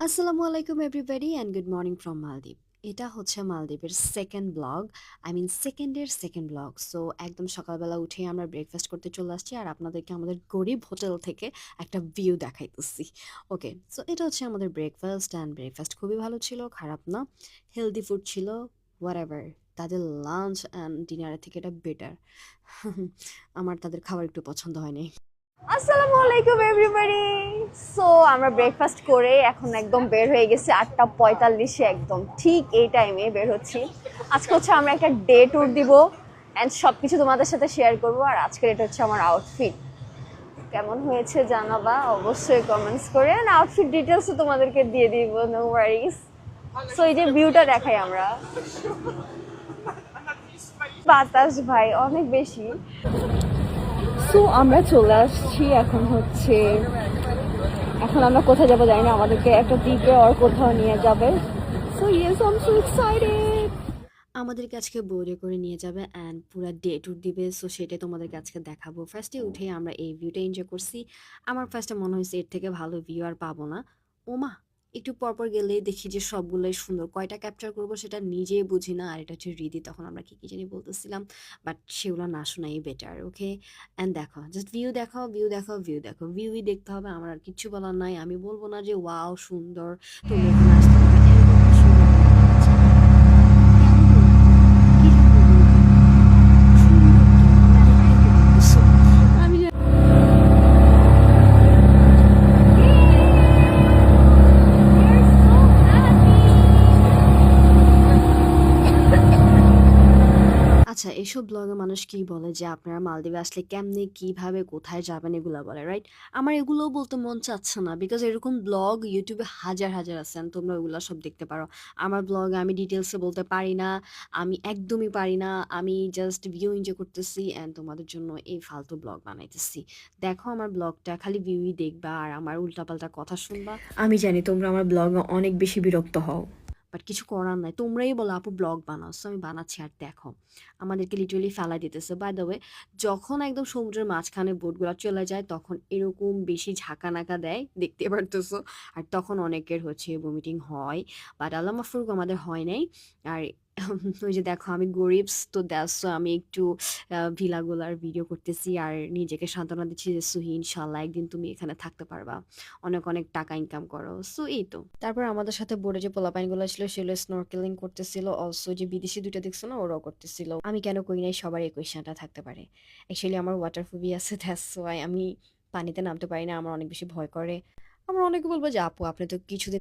আসসালামু আলাইকুম everybody and good morning from মালদ্বীপ। এটা হচ্ছে মালদ্বীপের সেকেন্ড ব্লগ, আই মিন সেকেন্ডের সেকেন্ড ব্লগ। সো একদম সকালবেলা উঠে আমরা ব্রেকফাস্ট করতে চলে আসছি আর আপনাদেরকে আমাদের গরিব হোটেল থেকে একটা ভিউ দেখাইতেছি। ওকে, সো এটা হচ্ছে আমাদের ব্রেকফাস্ট অ্যান্ড ব্রেকফাস্ট খুবই ভালো ছিল, খারাপ না, হেলদি ফুড ছিল, হোয়াট এভার। তাদের লাঞ্চ অ্যান্ড ডিনারের থেকে এটা বেটার। আমার তাদের খাবার একটু পছন্দ হয়নি। আসসালামু আলাইকুম এভরিবডি। সো আমরা ব্রেকফাস্ট করে এখন একদম বের হয়ে গেছি 8:45-এ, একদম ঠিক এই টাইমে বের হচ্ছি। আজকে হচ্ছে আমরা একটা ডে ট্যুর দিব অ্যান্ড সব কিছু তোমাদের সাথে শেয়ার করবো। আর আজকের এটা হচ্ছে আমার আউটফিট, কেমন হয়েছে জানাবা অবশ্যই কমেন্টস করে। অ্যান্ড আউটফিট ডিটেলসও তোমাদেরকে দিয়ে দিব, নো ওয়ারিস। সো এই যে ভিউটা দেখাই আমরা, বাতাস ভাই অনেক বেশি। সো আমরা চলে আসছি, এখন আমরা কোথায় যাবো জানি না, আমাদেরকে একটা দ্বীপে আর কোথাও নিয়ে যাবে। So yes, I am so excited. আমাদেরকে আজকে বোর্ডে করে নিয়ে যাবে অ্যান্ড পুরা ডে ট্যুর দিবে। সো সেটাই তোমাদেরকে আজকে দেখাবো। ফার্স্টে উঠে আমরা এই ভিউটা এনজয় করছি। আমার ফার্স্টে মনে হয়েছে এর থেকে ভালো ভিউ আর পাবো না। ওমা, একটু পরপর গেলেই দেখি যে সবগুলোই সুন্দর, কয়টা ক্যাপচার করবো সেটা নিজেই বুঝি না। আর এটা হচ্ছে রীতি, তখন আমরা কি কি জানি বলতেছিলাম, বাট সেগুলো না শোনাই বেটার। ওকে, অ্যান্ড দেখো, জাস্ট ভিউ দেখো, ভিউ দেখো, ভিউ দেখো, ভিউই দেখতে হবে। আমার আর কিচ্ছু বলার নাই। আমি বলবো না যে ওয়াও সুন্দর, তুমি এখানে আসতে হবে, এরকম কিছু বলার নাই। আচ্ছা, কেমন? কিরকম বলবো? সুন্দর তো, আমরা দেখলেই তো বলতেছো। আমি আচ্ছা, এসব ব্লগে মানুষ কি বলে যে আপনারা মালদ্বীপে আসলে কেমনে, কিভাবে, কোথায় যাবেন এগুলা বলে, রাইট? আমার এগুলোও বলতে মন চাচ্ছে না, বিকজ এরকম ব্লগ ইউটিউবে হাজার হাজার আছে and তোমরা ওগুলো সব দেখতে পারো। আমার ব্লগে আমি ডিটেলসে বলতে পারি না, আমি একদমই পারি না। আমি জাস্ট ভিউ এনজয় করতেছি অ্যান্ড তোমাদের জন্য এই ফালতু ব্লগ বানাইতেছি। দেখো আমার ব্লগটা, খালি ভিউই দেখবা আর আমার উল্টাপাল্টা কথা শুনবা। আমি জানি তোমরা আমার ব্লগে অনেক বেশি বিরক্ত হও, বাট কিছু করার নাই। তোমরাই বলো আপু ব্লগ বানাও, সো আমি বানাচ্ছি। আর দেখো, আমাদেরকে লিটারালি ফেলাই দিতেছে। বাই দ্য ওয়ে, যখন একদম সমুদ্রের মাঝখানে বোটগুলো চলে যায় তখন এরকম বেশি ঝাঁকানাকা দেয়, দেখতে পারতেছো। আর তখন অনেকের হচ্ছে ভমিটিং হয়, বাট আল্লাহ মাফরুক আমাদের হয় নাই। আর ওই যে দেখো, আমি গরিবস তো দ্যাটস, আমি একটু ভিলাগুলার ভিডিও করতেছি আর নিজেকে সান্ত্বনা দিচ্ছি যে সুহি, ইনশাল্লাহ একদিন তুমি এখানে থাকতে পারবা, অনেক অনেক টাকা ইনকাম করো। সো এই তো। তারপর আমাদের সাথে বোর্ডে যে পোলাপাইনগুলো ছিল সেগুলো স্নরকেলিং করতেছিল, অলসো যে বিদেশি দুইটা দেখছো না, ওরাও করতেছিল। আমি কেন করি নাই, সবার এই কোয়েশ্চেনটা থাকতে পারে। অ্যাকচুয়ালি আমার ওয়াটার ফোবিয়া আছে, দ্যাটস ওয়াই আমি পানিতে নামতে পারি না, আমার অনেক বেশি ভয় করে। আমার অনেকে বলবো যে আপু আপনি তো কিছুদিন